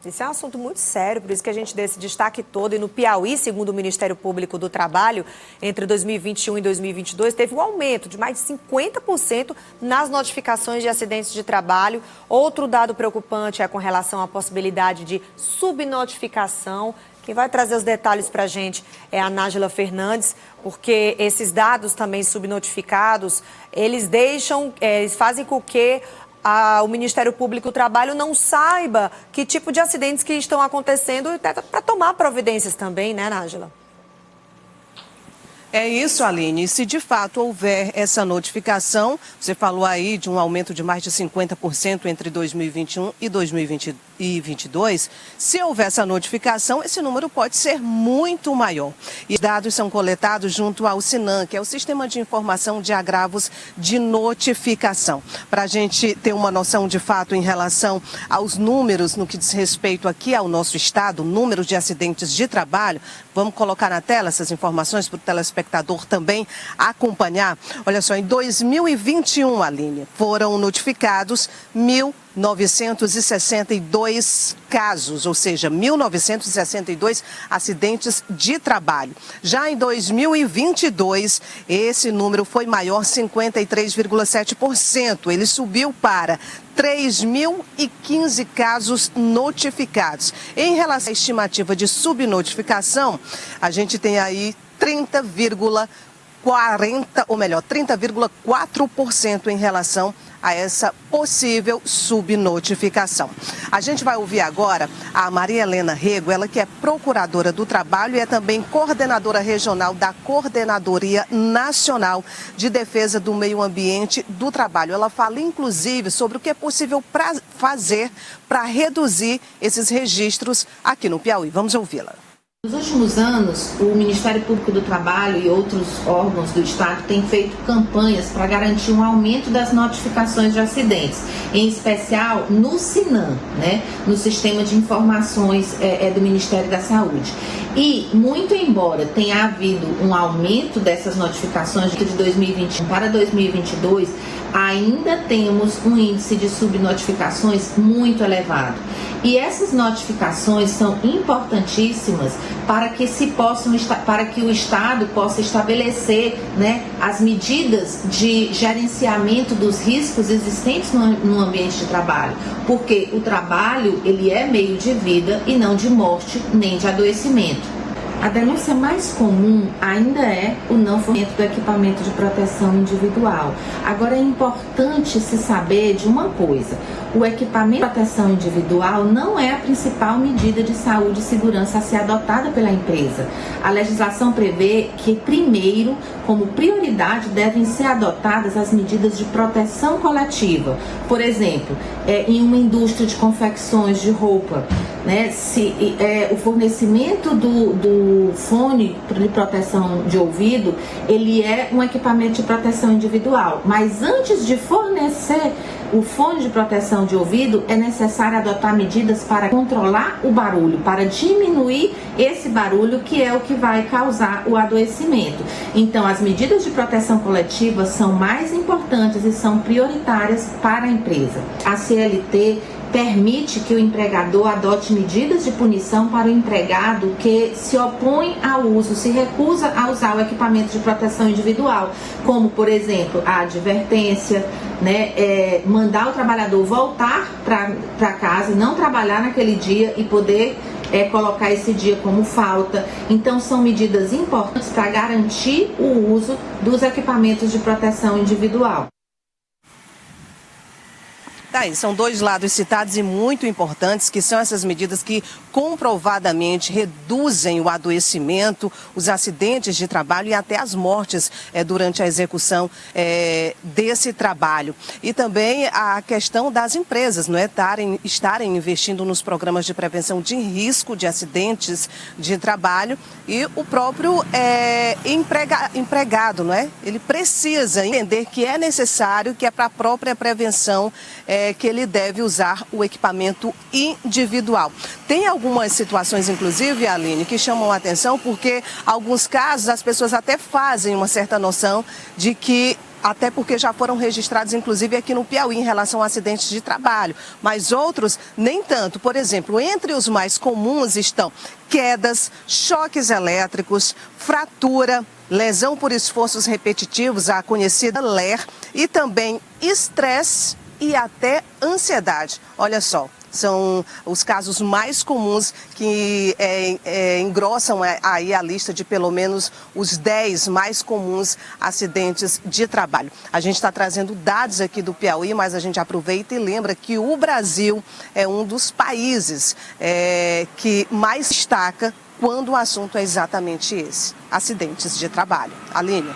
Esse é um assunto muito sério, por isso que a gente deu esse destaque todo. E no Piauí, segundo o Ministério Público do Trabalho, entre 2021 e 2022, teve um aumento de mais de 50% nas notificações de acidentes de trabalho. Outro dado preocupante é com relação à possibilidade de subnotificação. Quem vai trazer os detalhes para a gente é a Nájila Fernandes, porque esses dados também subnotificados, eles fazem com que o Ministério Público do Trabalho não saiba que tipo de acidentes que estão acontecendo para tomar providências também, né, Nájila? É isso, Aline. Se de fato houver essa notificação, você falou aí de um aumento de mais de 50% entre 2021 e 2022, se houver essa notificação, esse número pode ser muito maior. E os dados são coletados junto ao SINAM, que é o Sistema de Informação de Agravos de Notificação. Para a gente ter uma noção de fato em relação aos números no que diz respeito aqui ao nosso estado, números de acidentes de trabalho, vamos colocar na tela essas informações para o telespectador também acompanhar. Olha só, em 2021, Aline, foram notificados 1.962 casos, ou seja, 1.962 acidentes de trabalho. Já em 2022, esse número foi maior, 53,7%. Ele subiu para 3.015 casos notificados. Em relação à estimativa de subnotificação, a gente tem aí 30,4% em relação a essa possível subnotificação. A gente vai ouvir agora a Maria Helena Rego, ela que é procuradora do trabalho e é também coordenadora regional da Coordenadoria Nacional de Defesa do Meio Ambiente do Trabalho. Ela fala inclusive sobre o que é possível fazer para reduzir esses registros aqui no Piauí. Vamos ouvi-la. Nos últimos anos, o Ministério Público do Trabalho e outros órgãos do Estado têm feito campanhas para garantir um aumento das notificações de acidentes, em especial no SINAM, né, no Sistema de Informações do Ministério da Saúde. E, muito embora tenha havido um aumento dessas notificações de 2021 para 2022, ainda temos um índice de subnotificações muito elevado. E essas notificações são importantíssimas para que o Estado possa estabelecer, né, as medidas de gerenciamento dos riscos existentes no ambiente de trabalho, porque o trabalho ele é meio de vida e não de morte nem de adoecimento. A denúncia mais comum ainda é o não fornecimento do equipamento de proteção individual. Agora é importante se saber de uma coisa: o equipamento de proteção individual não é a principal medida de saúde e segurança a ser adotada pela empresa. A legislação prevê que, primeiro, como prioridade, devem ser adotadas as medidas de proteção coletiva. Por exemplo, em uma indústria de confecções de roupa, né, o fornecimento do fone de proteção de ouvido, ele é um equipamento de proteção individual. Mas antes de fornecer o fone de proteção de ouvido, é necessário adotar medidas para controlar o barulho, para diminuir esse barulho que é o que vai causar o adoecimento. Então, as medidas de proteção coletiva são mais importantes e são prioritárias para a empresa. A CLT permite que o empregador adote medidas de punição para o empregado que se opõe ao uso, se recusa a usar o equipamento de proteção individual, como, por exemplo, a advertência, né, mandar o trabalhador voltar para casa, não trabalhar naquele dia e poder colocar esse dia como falta. Então, são medidas importantes para garantir o uso dos equipamentos de proteção individual. Daí, são dois lados citados e muito importantes, que são essas medidas que comprovadamente reduzem o adoecimento, os acidentes de trabalho e até as mortes durante a execução desse trabalho. E também a questão das empresas, não é? Estarem investindo nos programas de prevenção de risco de acidentes de trabalho, e o próprio empregado, não é? Ele precisa entender que é necessário, que é para a própria prevenção que ele deve usar o equipamento individual. Tem algumas situações, inclusive, Aline, que chamam a atenção, porque alguns casos as pessoas até fazem uma certa noção de que até porque já foram registrados, inclusive, aqui no Piauí, em relação a acidentes de trabalho. Mas outros, nem tanto. Por exemplo, entre os mais comuns estão quedas, choques elétricos, fratura, lesão por esforços repetitivos, a conhecida LER, e também estresse e até ansiedade. Olha só, são os casos mais comuns que engrossam aí a lista de pelo menos os 10 mais comuns acidentes de trabalho. A gente está trazendo dados aqui do Piauí, mas a gente aproveita e lembra que o Brasil é um dos países que mais destaca quando o assunto é exatamente esse, acidentes de trabalho. Aline.